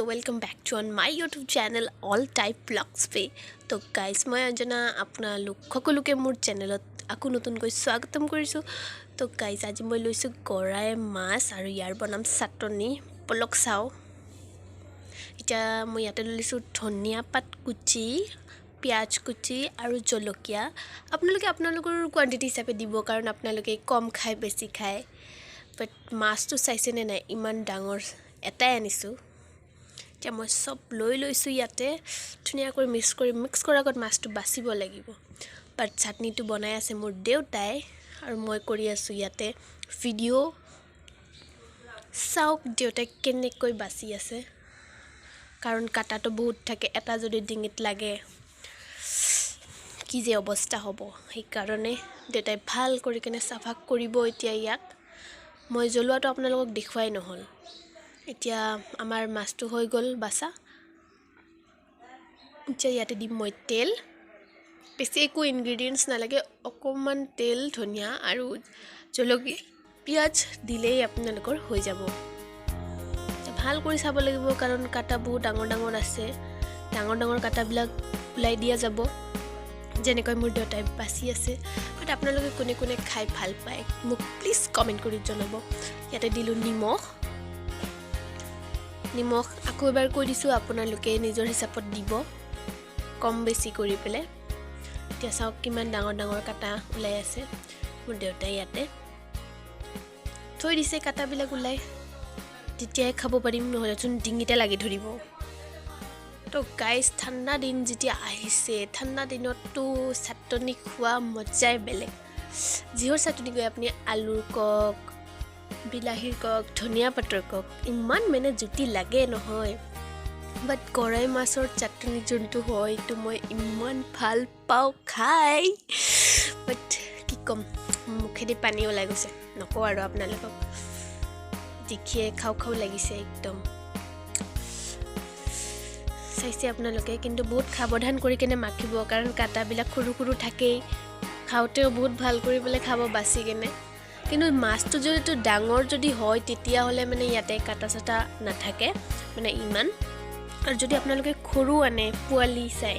तो welcome back to on my YouTube channel all type blogs पे। तो guys मैं अंजना अपना সকলোকে মোৰ চেনেলত আকো নতুনকৈ স্বাগতম কৰিছো। তো গাইস আজি মই লৈছো গৰাই মাছ আৰু ইয়াৰ বনাম চাটনি পলক চাও। এটা মই ইয়াতে লৈছো ধনিয়া পাত কুচি, পিয়াজ কুচি আৰু জলকীয়া। আপোনালোকৰ কোৱান্টিটি হিচাপে দিব কাৰণ আপোনালোকে কম খায় বেছি খায়। বাট মাছটো চাইছে নে নাই ইমান ডাঙৰ এটাই আনিছো। এতিয়া মই সব লৈ লৈছো ইয়াতে ধুনিয়াকৈ মিক্স কৰাৰ আগত মাছটো বাছিব লাগিব। বাট চাটনিটো বনাই আছে মোৰ দেউতাই আৰু মই কৰি আছো ইয়াতে ভিডিও। চাওক দেউতাই কেনেকৈ বাছি আছে কাৰণ কাটাটো বহুত থাকে, এটা যদি ডিঙিত লাগে কি যে অৱস্থা হ'ব। সেই কাৰণে দেউতাই ভাল কৰি কেনে সাফা কৰিব। এতিয়া ইয়াক মই জ্বলোৱাটো আপোনালোকক দেখুৱাই নহল। এতিয়া আমাৰ মাছটো হৈ গল বাছা। এতিয়া ইয়াতে দিম মই তেল, বেছি একো ইনগ্ৰেডিয়েন্টস নালাগে, অকমান তেল, ধনিয়া আৰু জলকীয়া, পিয়াজ দিলেই আপোনালোকৰ হৈ যাব। ভাল কৰি চাব লাগিব কাৰণ কাটা বহুত ডাঙৰ ডাঙৰ আছে, ডাঙৰ ডাঙৰ কাটাবিলাক উলাই দিয়া যাব যেনেকৈ মোৰ দেউতাই বাছি আছে। বাট আপোনালোকে কোনে কোনে খাই ভাল পায় মোক প্লিজ কমেন্ট কৰি জনাব। ইয়াতে দিলো নিমখ আকৌ এবাৰ কৈ দিছো, আপোনালোকে নিজৰ হিচাপত দিব কম বেছি কৰি পেলে। এতিয়া চাওক কিমান ডাঙৰ ডাঙৰ কাটা উলাই আছে। মোৰ দেউতাই ইয়াতে থৈ দিছে কাটাবিলাক উলাই, তেতিয়াই খাব পাৰিম, নহলে চোন ডিঙিতে লাগি ধৰিব। তো গাইস ঠাণ্ডা দিন যেতিয়া আহিছে, ঠাণ্ডা দিনততো চাটনি খোৱা মজাই বেলেগ। যিহৰ চাটনি গৈ আপুনি আলুৰ কক, বিলাহীৰ কক, ধনিয়া পাতৰ কক, ইমান মানে জুতি লাগে নহয়। বাট গৰাই মাছৰ চাটনি যোনটো হয় তো মই ইমান ভাল পাওঁ খাই। বাট কি কম, মুখেদি পানী ওলাই গৈছে, নকওঁ আৰু আপোনালোকক দেখিয়ে খাও খাও লাগিছে একদম। চাইছে আপোনালোকে, কিন্তু বহুত সাৱধান কৰি কেনে মাখিব কাৰণ কাটাবিলাক সৰু সৰু থাকেই, খাওঁতেও বহুত ভাল কৰি পেলাই খাব বাছি কেনে। কিন্তু মাছটো যদি ডাঙৰ যদি হয় তেতিয়া হলে মানে ইয়াতে কাটা চাটা নাথাকে মানে ইমান। আৰু যদি আপোনালোকে সৰু আনে পোৱালি চাই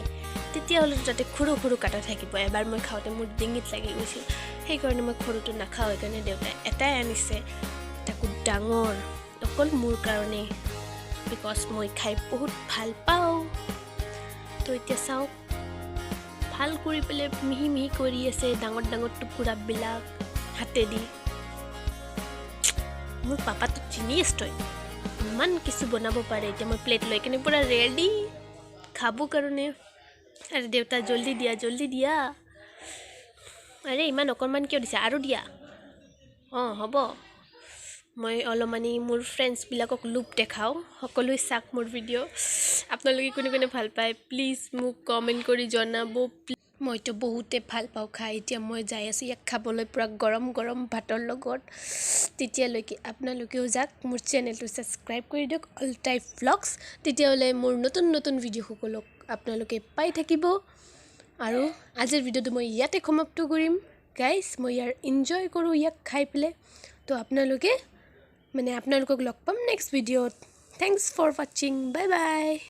তেতিয়া হলে তাতে সৰু সৰু কাটা থাকিব। এবাৰ মই খাওঁতে মোৰ ডিঙিত লাগি গৈছিল, সেইকাৰণে মই সৰুটো নাখাওঁ। সেইকাৰণে দেউতাই এটাই আনিছে, তাকো ডাঙৰ, অকল মোৰ কাৰণে, বিকজ মই খাই বহুত ভাল পাওঁ। তো এতিয়া চাওক ভাল কৰি পেলাই মিহি মিহি কৰি আছে ডাঙৰ ডাঙৰ টুকুৰাবিলাক হাতেদি। মোৰ পাপাটো জিনিয়াছ তই, ইমান কিছু বনাব পাৰে। এতিয়া মই প্লেট লৈ কেনে পুৰা ৰেডি খাব কাৰণে। আৰে দেউতা জল্দি দিয়া। আৰে ইমান অকণমান কিয় দিছে, আৰু দিয়া। হ'ব, মই অলপমানি মোৰ ফ্ৰেণ্ডছবিলাকক লুপ দেখাওঁ। সকলোৱে চাওক মোৰ ভিডিঅ'। আপোনালোকে কোনে কোনে ভাল পায় প্লিজ মোক কমেণ্ট কৰি জনাব। মইতো বহুতে ভাল পাওঁ খাই। এতিয়া মই যাই আছোঁ ইয়াক খাবলৈ পুৰা গৰম গৰম ভাতৰ লগত। তেতিয়ালৈকে আপোনালোকেও যাওক মোৰ চেনেলটো ছাবস্ক্ৰাইব কৰি দিয়ক অল টাইপ ব্লগছ, তেতিয়াহ'লে মোৰ নতুন নতুন ভিডিঅ' সকলক আপোনালোকে পাই থাকিব। আৰু আজিৰ ভিডিঅ'টো মই ইয়াতে সমাপ্ত কৰিম গাইজ। মই ইয়াৰ এনজয় কৰোঁ ইয়াক খাই পেলাই। তো আপোনালোকক লগ পাম নেক্সট ভিডিঅ'ত। থেংকছ ফৰ ৱাচিং, বাই বাই।